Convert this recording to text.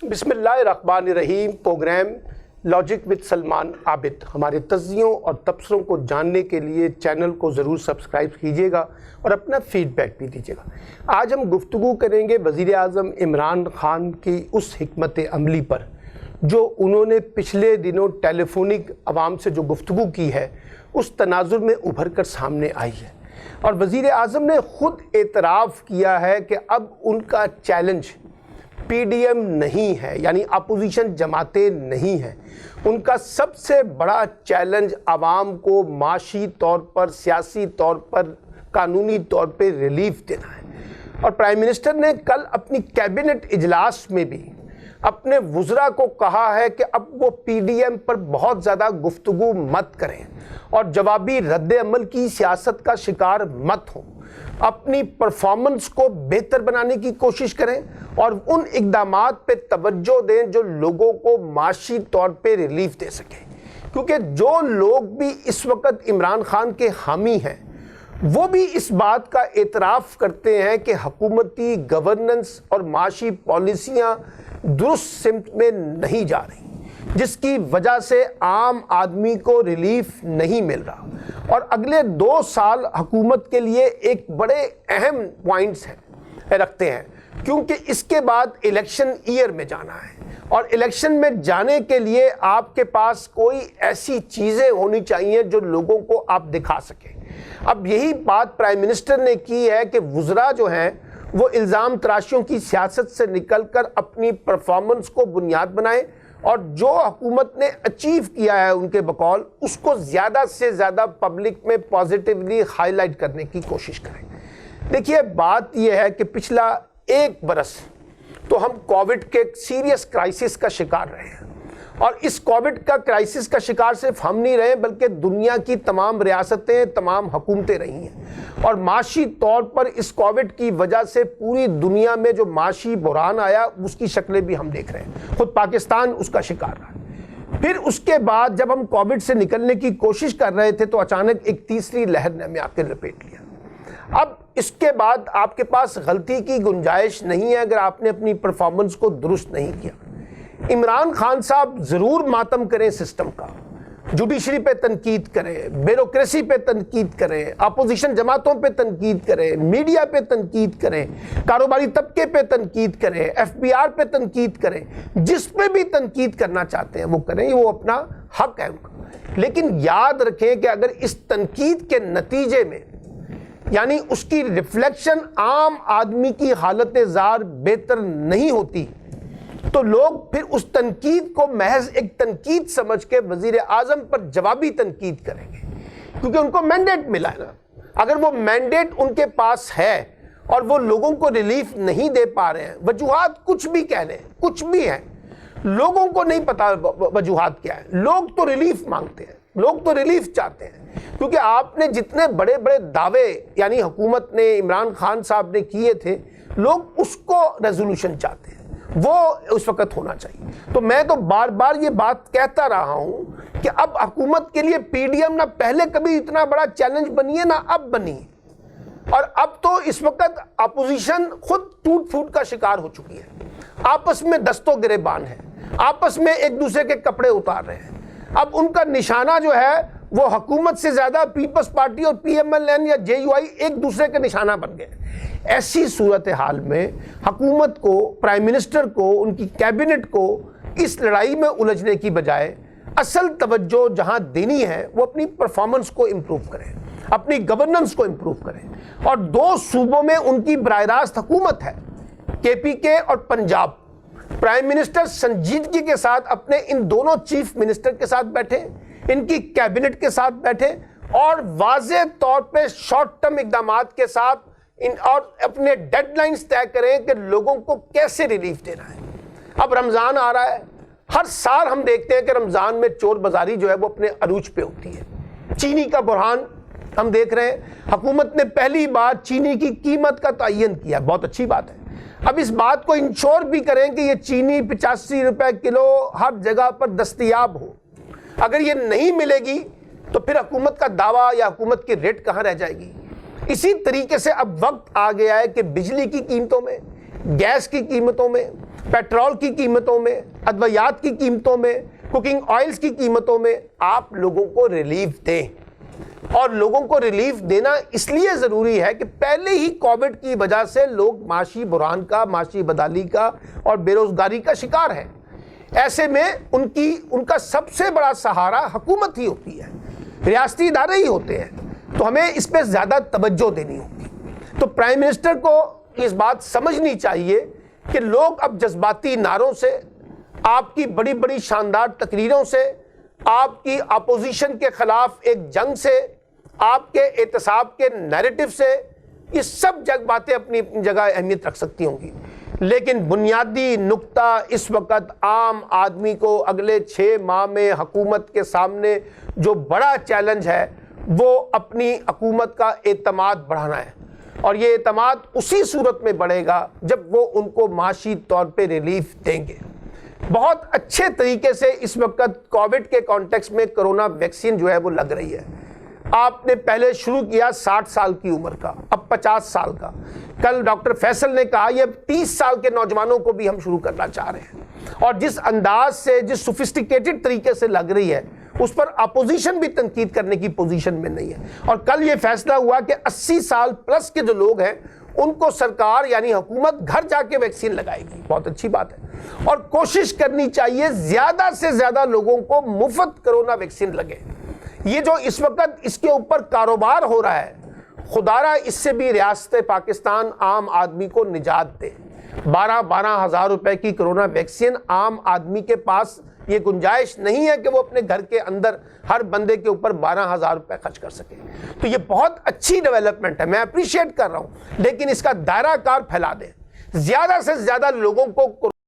बिस्मिल्लाहिर्रहमानिर्रहीम। Program logic with Salman Abid. हमारे तज्जियों और तबसरों को जानने के लिए चैनल को ज़रूर सब्सक्राइब कीजिएगा और अपना फीडबैक भी दीजिएगा। आज हम गुफ्तगू करेंगे वज़ीर आज़म इमरान खान की उस हिकमत अमली पर जो उन्होंने पिछले दिनों टेलीफोनिक आवाम से जो गुफ्तगू की है, उस तनाजुर में उभर कर सामने आई है। और वज़ीर आज़म ने ख़ुद एतराफ़ किया है कि अब उनका चैलेंज पीडीएम नहीं है, यानी अपोजिशन जमातें नहीं हैं। उनका सबसे बड़ा चैलेंज आवाम को माशी तौर पर, सियासी तौर पर, कानूनी तौर पर रिलीफ देना है। और प्राइम मिनिस्टर ने कल अपनी कैबिनेट इजलास में भी अपने वुज़रा को कहा है कि अब वो पीडीएम पर बहुत ज़्यादा गुफ्तगू मत करें और जवाबी रद्द अमल की सियासत का शिकार मत हों। अपनी परफॉर्मेंस को बेहतर बनाने की कोशिश करें और उन इक़दामात पे तवज्जो दें जो लोगों को माशी तौर पे रिलीफ दे सकें। क्योंकि जो लोग भी इस वक्त इमरान खान के हामी हैं, वो भी इस बात का एतराफ़ करते हैं कि हुकूमती गवर्नेंस और माशी पॉलिसियाँ दुरुस्त सिमत में नहीं जा रही, जिसकी वजह से आम आदमी को रिलीफ नहीं मिल रहा। और अगले 2 साल हुकूमत के लिए एक बड़े अहम पॉइंट्स रखते हैं, क्योंकि इसके बाद इलेक्शन ईयर में जाना है और इलेक्शन में जाने के लिए आपके पास कोई ऐसी चीज़ें होनी चाहिए जो लोगों को आप दिखा सकें। अब यही बात प्राइम मिनिस्टर ने की है कि वुज़रा जो हैं वो इल्ज़ाम तराशियों की सियासत से निकलकर अपनी परफॉर्मेंस को बुनियाद बनाएं और जो हुकूमत ने अचीव किया है उनके बकौल, उसको ज़्यादा से ज़्यादा पब्लिक में पॉजिटिवली हाईलाइट करने की कोशिश करें। देखिए, बात यह है कि पिछला 1 बरस तो हम कोविड के सीरियस क्राइसिस का शिकार रहे हैं। और इस कोविड का क्राइसिस का शिकार सिर्फ हम नहीं रहे, बल्कि दुनिया की तमाम रियासतें, तमाम हुकूमतें रही हैं। और माशी तौर पर इस कोविड की वजह से पूरी दुनिया में जो माशी बुहरान आया, उसकी शक्लें भी हम देख रहे हैं। खुद पाकिस्तान उसका शिकार रहा। फिर उसके बाद जब हम कोविड से निकलने की कोशिश कर रहे थे तो अचानक एक तीसरी लहर ने हमें आकर लपेट लिया। अब इसके बाद आपके पास गलती की गुंजाइश नहीं है अगर आपने अपनी परफॉर्मेंस को दुरुस्त नहीं किया। इमरान खान साहब ज़रूर मातम करें सिस्टम का, जुडिशरी पे तनकीद करें, ब्यूरोक्रेसी पे तनकीद करें, अपोजिशन जमातों पे तनकीद करें, मीडिया पे तनकीद करें, कारोबारी तबके पे तनकीद करें, एफबीआर पे तनकीद करें, जिस पे भी तनकीद करना चाहते हैं वो करें, वो अपना हक है उनका। लेकिन याद रखें कि अगर इस तनकीद के नतीजे में, यानी उसकी रिफ्लेक्शन आम आदमी की हालत ज़ार बेहतर नहीं होती, तो लोग फिर उस तनकीद को महज एक तनकीद समझ के वज़ीर आज़म पर जवाबी तनकीद करेंगे, क्योंकि उनको मैंडेट मिला है ना। अगर वो मैंडेट उनके पास है और वो लोगों को रिलीफ नहीं दे पा रहे हैं, वजूहात कुछ भी कह लें, कुछ भी हैं, लोगों को नहीं पता वजूहात क्या है। लोग तो रिलीफ मांगते हैं, लोग तो रिलीफ चाहते हैं, क्योंकि आपने जितने बड़े बड़े दावे यानी हुकूमत ने, इमरान खान साहब ने किए थे, लोग उसको रेजोल्यूशन चाहते हैं, वो उस वक्त होना चाहिए। तो मैं तो बार बार ये बात कहता रहा हूं कि अब हुकूमत के लिए पीडीएम ना पहले कभी इतना बड़ा चैलेंज बनी है, ना अब बनी है। और अब तो इस वक्त अपोजिशन खुद टूट फूट का शिकार हो चुकी है, आपस में दस्तों गिरेबान है, आपस में एक दूसरे के कपड़े उतार रहे हैं। अब उनका निशाना जो है वो हुकूमत से ज़्यादा पीपल्स पार्टी और पीएमएलएन या जेयूआई एक दूसरे के निशाना बन गए। ऐसी सूरत हाल में हुकूमत को, प्राइम मिनिस्टर को, उनकी कैबिनेट को इस लड़ाई में उलझने की बजाय असल तवज्जो जहां देनी है वो अपनी परफॉर्मेंस को इम्प्रूव करें, अपनी गवर्नेंस को इम्प्रूव करें। और 2 सूबों में उनकी बराह रास्त हुकूमत है, केपीके और पंजाब। प्राइम मिनिस्टर संजीदगी के साथ अपने इन दोनों चीफ मिनिस्टर के साथ बैठे, इनकी कैबिनेट के साथ बैठे और वाज़ेह तौर पे शॉर्ट टर्म इक़दामात के साथ और अपने डेडलाइंस तय करें कि लोगों को कैसे रिलीफ देना है। अब रमज़ान आ रहा है, हर साल हम देखते हैं कि रमज़ान में चोर बाजारी जो है वो अपने अरूज पे होती है। चीनी का बुरहान हम देख रहे हैं, हुकूमत ने पहली बार चीनी की कीमत का तयन किया, बहुत अच्छी बात है। अब इस बात को इंश्योर भी करें कि ये चीनी 85 रुपए किलो हर जगह पर दस्तयाब हो। अगर ये नहीं मिलेगी तो फिर हुकूमत का दावा या हुकूमत की रेट कहाँ रह जाएगी। इसी तरीके से अब वक्त आ गया है कि बिजली की कीमतों में, गैस की कीमतों में, पेट्रोल की कीमतों में, अद्वियात की कीमतों में, कुकिंग ऑयल्स की कीमतों में आप लोगों को रिलीफ दें। और लोगों को रिलीफ देना इसलिए ज़रूरी है कि पहले ही कोविड की वजह से लोग माशी बुरहान का, माशी बदहाली का और बेरोज़गारी का शिकार हैं। ऐसे में उनका सबसे बड़ा सहारा हुकूमत ही होती है, रियासती इदारे ही होते हैं। तो हमें इस पर ज़्यादा तवज्जो देनी होगी। तो प्राइम मिनिस्टर को इस बात समझनी चाहिए कि लोग अब जज्बाती नारों से, आपकी बड़ी बड़ी शानदार तकरीरों से, आपकी अपोजिशन के खिलाफ एक जंग से, आपके एहतसाब के नैरेटिव से, ये सब बातें अपनी अपनी जगह अहमियत रख सकती होंगी, लेकिन बुनियादी नुक्ता इस वक्त आम आदमी को अगले 6 माह में हुकूमत के सामने जो बड़ा चैलेंज है वो अपनी हुकूमत का एतमाद बढ़ाना है। और ये एतमाद उसी सूरत में बढ़ेगा जब वो उनको माशी तौर पे रिलीफ देंगे। बहुत अच्छे तरीके से इस वक्त कोविड के कॉन्टेक्स्ट में कोरोना वैक्सीन जो है वो लग रही है। आपने पहले शुरू किया 60 साल की उम्र का, अब 50 साल का। कल डॉक्टर फैसल ने कहा ये 30 साल के नौजवानों को भी हम शुरू करना चाह रहे हैं। और जिस अंदाज से, जिस सोफिस्टिकेटेड तरीके से लग रही है, उस पर अपोजिशन भी तनकीद करने की पोजीशन में नहीं है। और कल ये फैसला हुआ कि 80 साल प्लस के जो लोग हैं उनको सरकार यानी हुकूमत घर जाके वैक्सीन लगाएगी। बहुत अच्छी बात है। और कोशिश करनी चाहिए ज़्यादा से ज़्यादा लोगों को मुफ्त कोरोना वैक्सीन लगे। ये जो इस वक्त इसके ऊपर कारोबार हो रहा है, खुदारा इससे भी रियासत पाकिस्तान आम आदमी को निजात दे। 12-12 हज़ार रुपए की कोरोना वैक्सीन आम आदमी के पास ये गुंजाइश नहीं है कि वो अपने घर के अंदर हर बंदे के ऊपर 12 हज़ार रुपए खर्च कर सके। तो ये बहुत अच्छी डेवलपमेंट है, मैं अप्रिशिएट कर रहा हूँ, लेकिन इसका दायरा कार फैला दें, ज़्यादा से ज़्यादा लोगों को